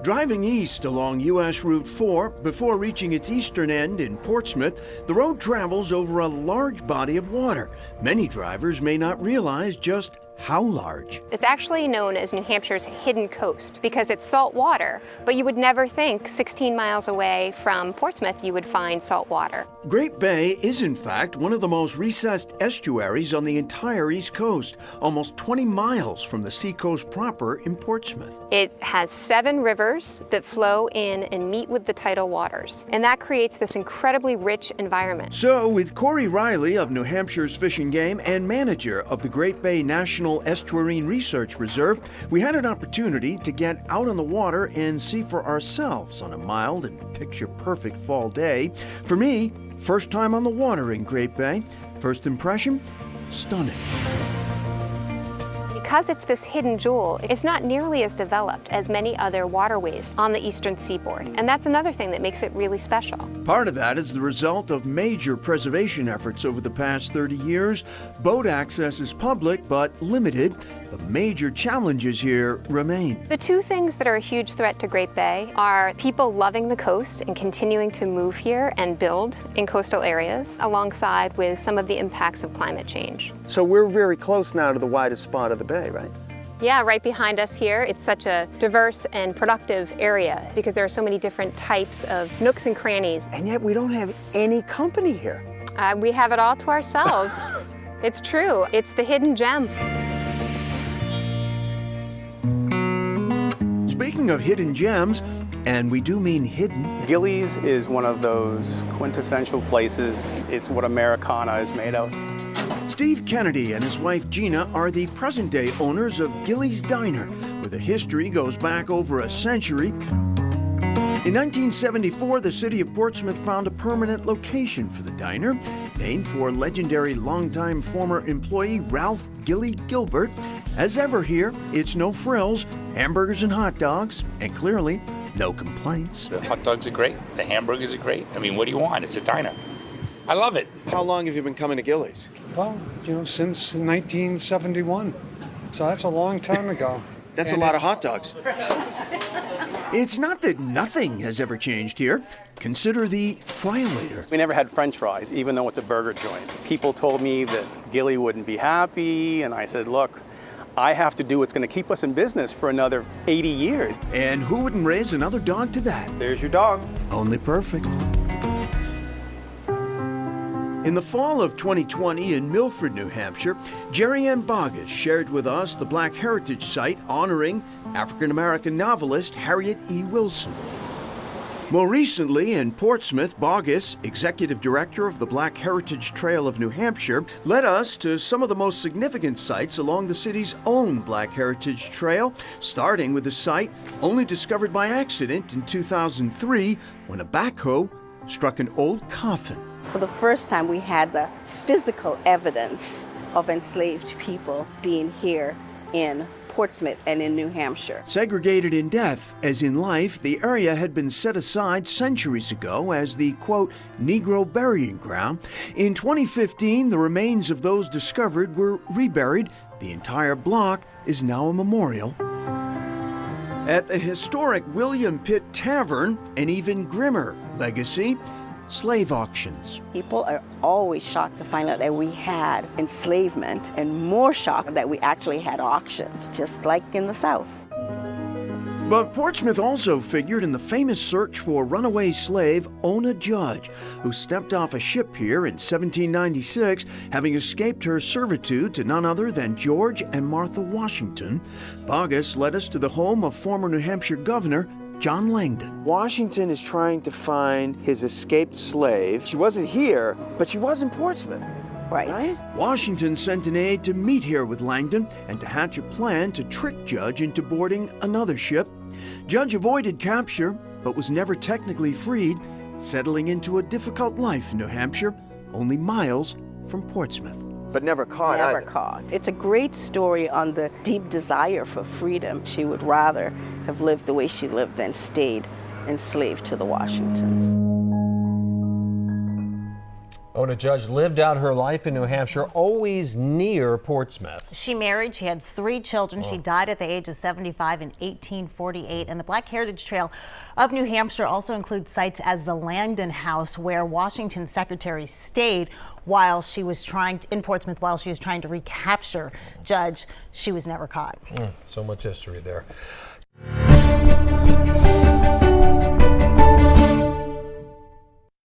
Driving east along U.S. Route 4, before reaching its eastern end in Portsmouth, the road travels over a large body of water. Many drivers may not realize just how large. It's actually known as New Hampshire's hidden coast because it's salt water, but you would never think 16 miles away from Portsmouth you would find salt water. Great Bay is in fact one of the most recessed estuaries on the entire East Coast, almost 20 miles from the seacoast proper in Portsmouth. It has 7 rivers that flow in and meet with the tidal waters, and that creates this incredibly rich environment. So with Corey Riley of New Hampshire's Fish and Game and manager of the Great Bay National Estuarine Research Reserve, we had an opportunity to get out on the water and see for ourselves on a mild and picture-perfect fall day. For me, first time on the water in Great Bay. First impression, stunning. Because it's this hidden jewel, it's not nearly as developed as many other waterways on the eastern seaboard. And that's another thing that makes it really special. Part of that is the result of major preservation efforts over the past 30 years. Boat access is public but limited. The major challenges here remain. The 2 things that are a huge threat to Great Bay are people loving the coast and continuing to move here and build in coastal areas, alongside with some of the impacts of climate change. So we're very close now to the widest spot of the bay, right? Yeah, right behind us here, it's such a diverse and productive area because there are so many different types of nooks and crannies. And yet we don't have any company here. We have it all to ourselves. It's true, it's the hidden gem. Speaking of hidden gems, and we do mean hidden, Gilleys is one of those quintessential places. It's what Americana is made of. Steve Kennedy and his wife Gina are the present-day owners of Gilley's Diner, where the history goes back over a century. In 1974, the city of Portsmouth found a permanent location for the diner, named for legendary longtime former employee Ralph Gilley Gilbert. As ever here, it's no frills, hamburgers and hot dogs, and clearly, no complaints. The hot dogs are great, the hamburgers are great. I mean, what do you want? It's a diner. I love it. How long have you been coming to Gilley's? Well, since 1971. So that's a long time ago. That's a lot of hot dogs. It's not that nothing has ever changed here. Consider the fry-later. We never had French fries, even though it's a burger joint. People told me that Gilley wouldn't be happy, and I said, look, I have to do what's going to keep us in business for another 80 years. And who wouldn't raise another dog to that? There's your dog. Only perfect. In the fall of 2020 in Milford, New Hampshire, Jerry Ann Boggess shared with us the Black Heritage Site honoring African-American novelist Harriet E. Wilson. More recently, in Portsmouth, Boggess, executive director of the Black Heritage Trail of New Hampshire, led us to some of the most significant sites along the city's own Black Heritage Trail, starting with a site only discovered by accident in 2003 when a backhoe struck an old coffin. For the first time, we had the physical evidence of enslaved people being here in Portsmouth and in New Hampshire. Segregated in death, as in life, the area had been set aside centuries ago as the, quote, Negro burying ground. In 2015, the remains of those discovered were reburied. The entire block is now a memorial. At the historic William Pitt Tavern, an even grimmer legacy, slave auctions. People are always shocked to find out that we had enslavement, and more shocked that we actually had auctions, just like in the South. But Portsmouth also figured in the famous search for runaway slave Ona Judge, who stepped off a ship here in 1796, having escaped her servitude to none other than George and Martha Washington. Boggess led us to the home of former New Hampshire Governor John Langdon. Washington is trying to find his escaped slave. She wasn't here, but she was in Portsmouth. Right. Washington sent an aide to meet here with Langdon and to hatch a plan to trick Judge into boarding another ship. Judge avoided capture, but was never technically freed, settling into a difficult life in New Hampshire, only miles from Portsmouth. But never caught Never either. caught. It's a great story on the deep desire for freedom. She would rather have lived the way she lived than stayed enslaved to the Washingtons. Ona Judge lived out her life in New Hampshire, always near Portsmouth. She married, she had 3 children. She died at the age of 75 in 1848. And the Black Heritage Trail of New Hampshire also includes sites as the Langdon House, where Washington's secretary stayed while she was in Portsmouth, while she was trying to recapture Judge. She was never caught. So much history there.